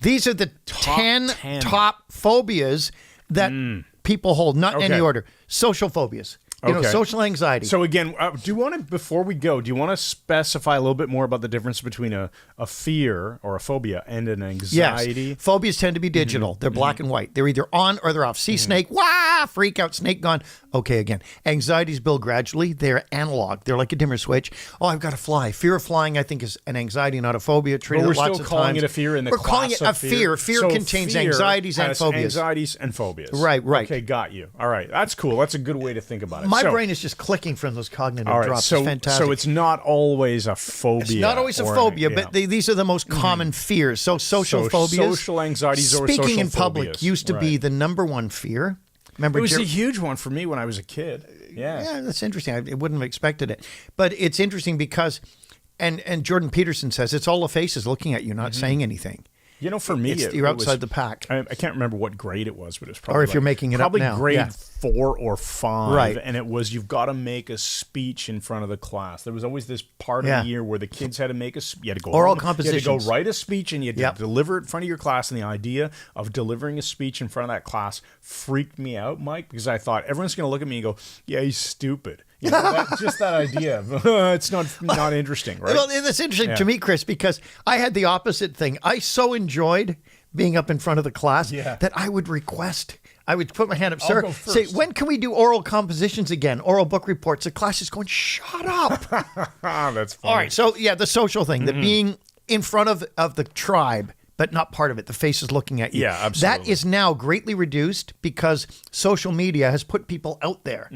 These are the 10 top phobias that people hold, not in any order. Social phobias. Social anxiety. So again, do you want to, before we go, do you want to specify a little bit more about the difference between a fear or a phobia and an anxiety? Yes. Phobias tend to be digital. They're black and white. They're either on or they're off. See snake, wah, freak out, snake gone. Okay, again. Anxieties build gradually. They're analog. They're like a dimmer switch. Oh, I've got to fly. Fear of flying, I think, is an anxiety, not a phobia. But we're still calling it a fear in the class. We're calling it a fear. Fear contains anxieties and phobias. Anxieties and phobias. Right. Okay, got you. All right. That's cool. That's a good way to think about it. My brain is just clicking from those cognitive drops. It's fantastic. So it's not always a phobia. It's not always a phobia, but these are the most common fears. So social phobias. Social anxieties or social phobias. Speaking in public used to be the number one fear. Remember, it was a huge one for me when I was a kid. Yeah, that's interesting. I wouldn't have expected it. But it's interesting because, and Jordan Peterson says, it's all the faces looking at you, not saying anything. You know, for me, you're outside the pack. I can't remember what grade it was, but it was probably. Or if you're making it up now. Probably grade 4 or 5. Right. And it was, you've got to make a speech in front of the class. There was always this part of the year where the kids had to make you had to go oral compositions. You had to go write a speech and you had to deliver it in front of your class. And the idea of delivering a speech in front of that class freaked me out, Mike, because I thought everyone's going to look at me and go, yeah, he's stupid. You know, just that idea. It's not interesting, right? Well, it's interesting to me, Chris, because I had the opposite thing. I so enjoyed being up in front of the class that I would request. I would put my hand up, sir, say, when can we do oral compositions again? Oral book reports. The class is going, shut up. That's funny. All right. So, the social thing, the being in front of the tribe, but not part of it. The face is looking at you. Yeah, absolutely. That is now greatly reduced because social media has put people out there.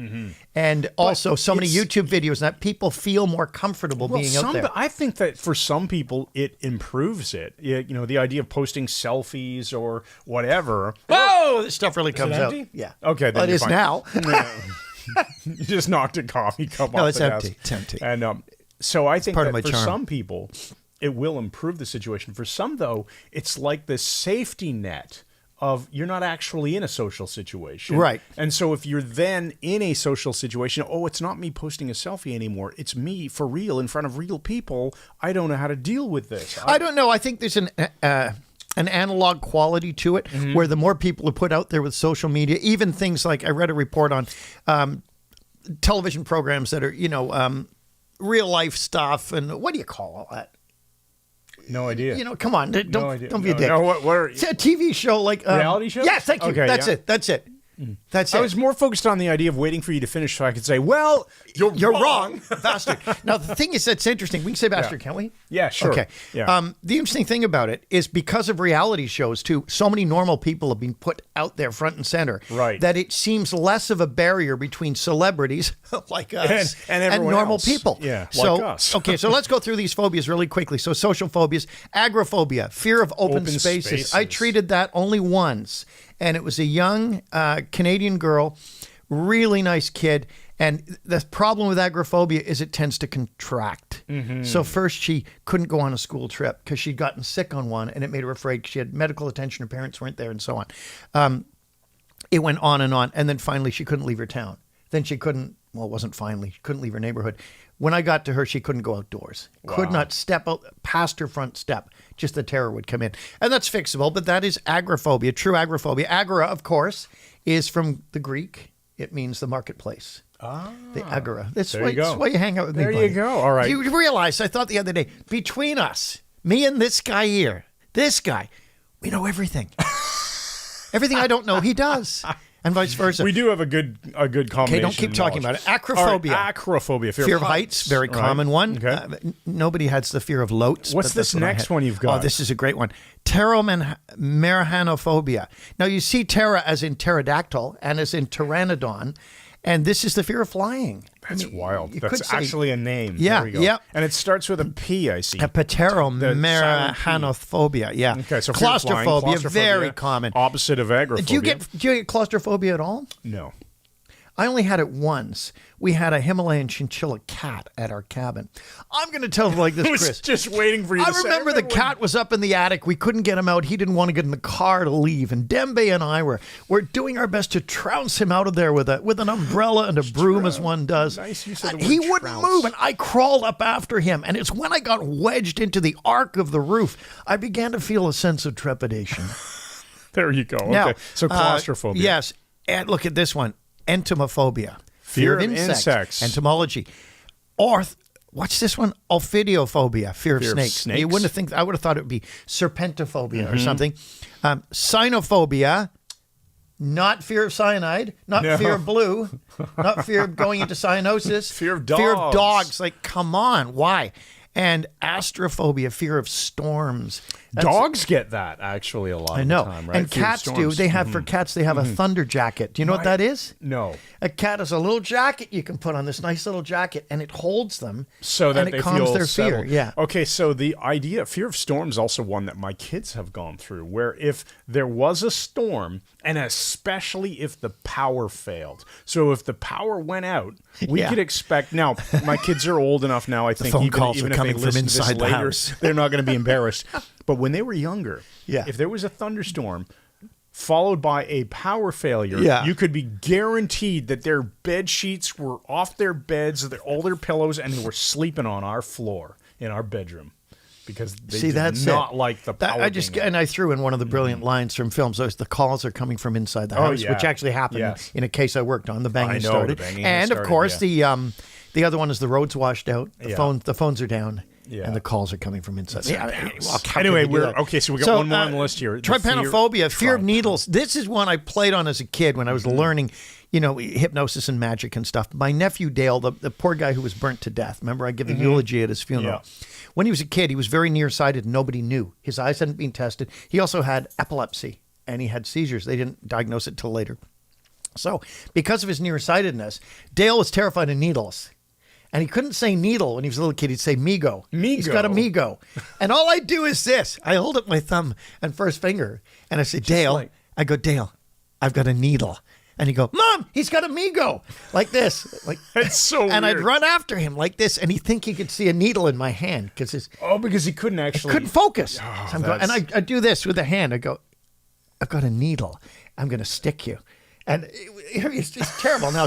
And also so many YouTube videos that people feel more comfortable being out there. I think that for some people, it improves it. You know, the idea of posting selfies or whatever. Whoa, this stuff really comes out. Empty? Yeah. Okay, then it is fine. now. You just knocked a coffee cup off No, it's the empty. desk. It's empty. And so I think part that of my for charm. some people, it will improve the situation. For some, though, it's like the safety net of you're not actually in a social situation. Right. And so if you're then in a social situation, it's not me posting a selfie anymore. It's me for real in front of real people. I don't know how to deal with this. I don't know. I think there's an analog quality to it where the more people are put out there with social media, even things like I read a report on television programs that are, real life stuff. And what do you call all that? No idea. Come on. Don't be a dick. It's a TV show like... reality show? Yes, thank you. Okay, That's it. That's it. I was more focused on the idea of waiting for you to finish so I could say, well, you're wrong. Bastard. Now, the thing is that's interesting. We can say bastard, can't we? Yeah, sure. Okay. Yeah. The interesting thing about it is because of reality shows, too, so many normal people have been put out there front and center that it seems less of a barrier between celebrities like us and normal people. Yeah, so, like us. Okay, so let's go through these phobias really quickly. So social phobias, agrophobia, fear of open spaces. I treated that only once. And it was a young Canadian girl, really nice kid. And the problem with agoraphobia is it tends to contract. So first she couldn't go on a school trip because she'd gotten sick on one and it made her afraid. She had medical attention. Her parents weren't there and so on. It went on. And then finally she couldn't leave her town. Then she couldn't, well, it wasn't finally, she couldn't leave her neighborhood. When I got to her, she couldn't go outdoors. Wow. Could not step out past her front step. Just the terror would come in. And that's fixable, but that is agoraphobia, true agoraphobia. Agora, of course, is from the Greek. It means the marketplace. The agora. That's why you hang out with me, buddy. There you go. All right. You realize, I thought the other day, between us, me and this guy here, we know everything. Everything I don't know, he does. And vice versa. We do have a good combination. Okay, don't keep talking about it. Acrophobia. Right, acrophobia. Fear of heights, very common one. Okay. Nobody has the fear of loats. What's this next one you've got? Oh, this is a great one. Pteromerhanophobia. Now, you see ptera as in pterodactyl and as in pteranodon, and this is the fear of flying. That's wild. That's actually a name. Yeah, there we go. yeah. And it starts with a P, I see. Pteromerhanophobia, yeah. Okay, so claustrophobia, very common. Opposite of agoraphobia. Do you get claustrophobia at all? No. I only had it once. We had a Himalayan chinchilla cat at our cabin. I'm going to tell it like this, I was Chris. just waiting for you I to say. remember the cat was up in the attic. We couldn't get him out. He didn't want to get in the car to leave. And Dembe and I were doing our best to trounce him out of there with an umbrella and a broom, as one does. Nice use of the He word wouldn't trounce. move, and I crawled up after him. And it's when I got wedged into the arc of the roof, I began to feel a sense of trepidation. There you go. Now, Okay. So claustrophobia. Yes. And look at this one. Entomophobia. Fear of insects. Entomology. Or, what's this one? Ophidiophobia. Fear of snakes. You wouldn't think, I would have thought it would be serpentophobia or something. Cynophobia. Not fear of cyanide. Not fear of blue. Not fear of going into cyanosis. Fear of dogs. Fear of dogs. Like, come on. Why? And astrophobia. Fear of storms. Dogs get that actually a lot of the time, right? And Fear of cats do. storms. They have, for cats, they have a thunder jacket. Do you know what that is? No. A cat has a little jacket you can put on, this nice little jacket, and it holds them So that and it they calms feel their settled. fear. Yeah. Okay, so the idea, fear of storm is also one that my kids have gone through, where if there was a storm, and especially if the power failed. So if the power went out, we could expect, now my kids are old enough now, I think phone even, calls even are if coming they from listen to inside this the later, house. they're not going to be embarrassed. But when they were younger, if there was a thunderstorm followed by a power failure, you could be guaranteed that their bed sheets were off their beds, all their pillows, and they were sleeping on our floor in our bedroom because they did not like the power. And I threw in one of the brilliant lines from films. Those the calls are coming from inside the house, which actually happened in a case I worked on. The banging started, and of course the other one is the roads washed out. The phones are down. Yeah. And the calls are coming from inside. Anyway, so we got one more on the list here. Trypanophobia, fear of needles. This is one I played on as a kid when I was learning, hypnosis and magic and stuff. My nephew Dale, the poor guy who was burnt to death. Remember, I give a eulogy at his funeral. Yeah. When he was a kid, he was very nearsighted and nobody knew. His eyes hadn't been tested. He also had epilepsy and he had seizures. They didn't diagnose it till later. So because of his nearsightedness, Dale was terrified of needles. And he couldn't say needle when he was a little kid. He'd say migo. He's got a migo. And all I do is this. I hold up my thumb and first finger. And I say, Dale. I go, Dale, I've got a needle. And he'd go, Mom, he's got a migo. Like this. It's so weird. And I'd run after him like this. And he'd think he could see a needle in my hand. Because he couldn't actually. Couldn't focus. Oh, so and I do this with the hand. I go, I've got a needle. I'm going to stick you. And it's terrible now.